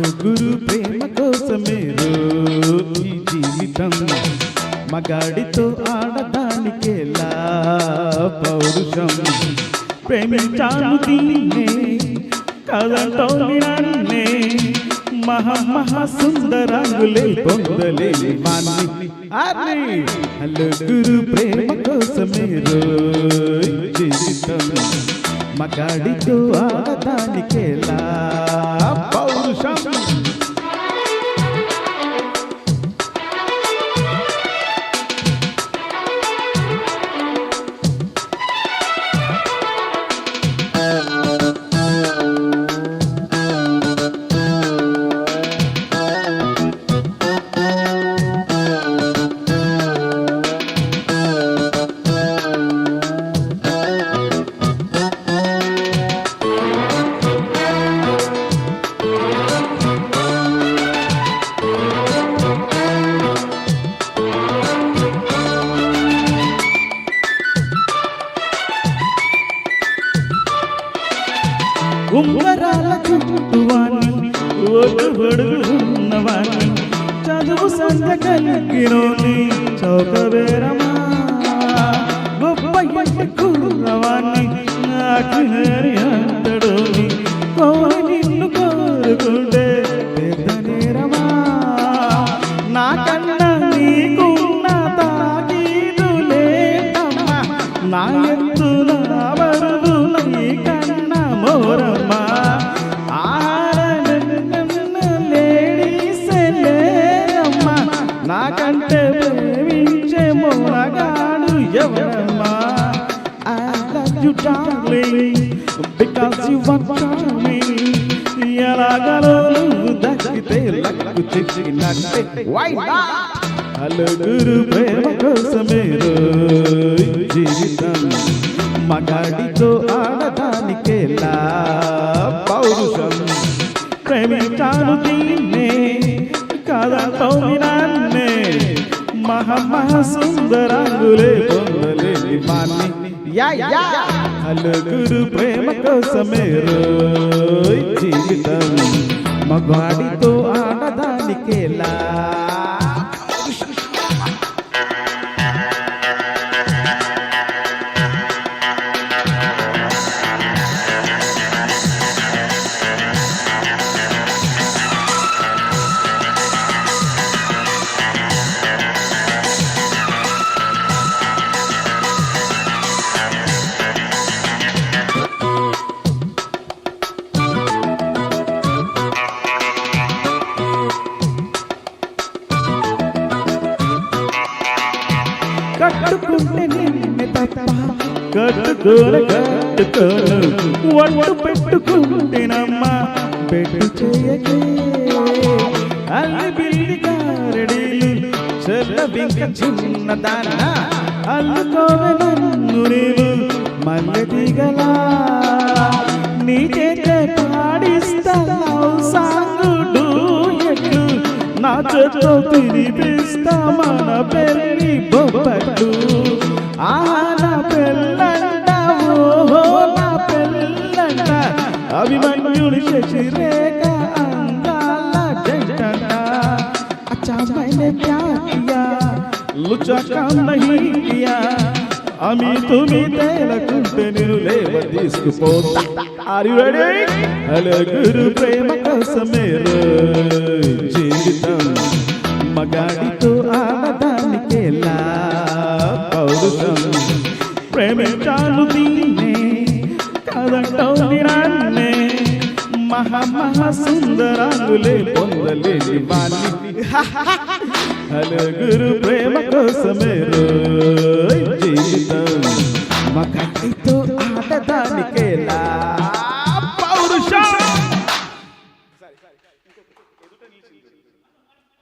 నలుగురు ప్రేమ కోసమే ఈ జీవితం మగాడితో ఆడదానికేలా పౌరుషం ప్రేమించాను దీన్నే కదంటోని నన్నే మహాసుందరాంగులే పొందలేని వాణ్ణి నలుగురు ప్రేమ కోసమే జీవితం మగాడితో ఆడదానికేలా పౌరుషం ఉంగరాల చుట్టువాణ్ణి ఒడుగున్నవాణ్ణి చదువు సంగ కలిగినోని చౌకవేరమా గొప్ప కుర్రవాణ్ణి నాకినరి అంతడోని కోరి నిన్ను కోరుకుంటే పెద్ద నేరమా నాకన్నా నీకున్న తాగీదులేటమ్మా నా ఎత్తు నా వరుదు నీకన్నా మోరమ్మా లేడీసేలేరమ్మా నాకంటే ప్రేమించే మోరగాడు ఎవరమ్మా I love you darling because you are charming ఎలాగలో నువ్వు దక్కితే లక్కు చిక్కినట్టే why not నలుగురు ప్రేమ కోసమే జీవితం మగాడితో ఆడదానికేలా పౌరుషం ప్రేమించాను దీన్నే కాదంటోని నన్నే మహాసుందరాంగులే పొందలేని వాణ్ణి నలుగురు ప్రేమ కోసమే జీవితం మగాడితో ఆడదానికేలా కట్టుకుంటే నిన్నే తప్ప కట్టుకోను వంట పెట్టుకుంటేనమ్మా పెట్టు చేయకే అల్లి బిల్లి గారడీలు చెల్లవింక చిన్నదాన అల్లుకోవే నన్ను నీవు మల్లెదిగలా నీ చేతే పాడిస్తా సాంగుడు ఎట్లు నా చేతో తినిపిస్తా మన పెళ్ళి బొబ్బట్లు ఆహా నా పెళ్ళంట ఓహో నా పెళ్ళంట అభిమన్యుడి శశిరేఖ అందాల జంటంట అచ్చా मैंने प्यार किया लुचा काम नहीं किया అమి తుమి తేలకుంటే నేను లేవ తీసుకుపోతా ఆర్ యు రెడీ నలుగురు ప్రేమ కోసమే జీవితం మగాడితో ఆడదానికేలా పౌరుషం ప్రేమించాను దీన్నే కాదంటోని నన్నే మహాసుందరాంగులే పొందలేని వాణ్ణి నలుగురు ప్రేమ కోసమే జీవితం మగాడితో ఆడదానికేలా పౌరుషం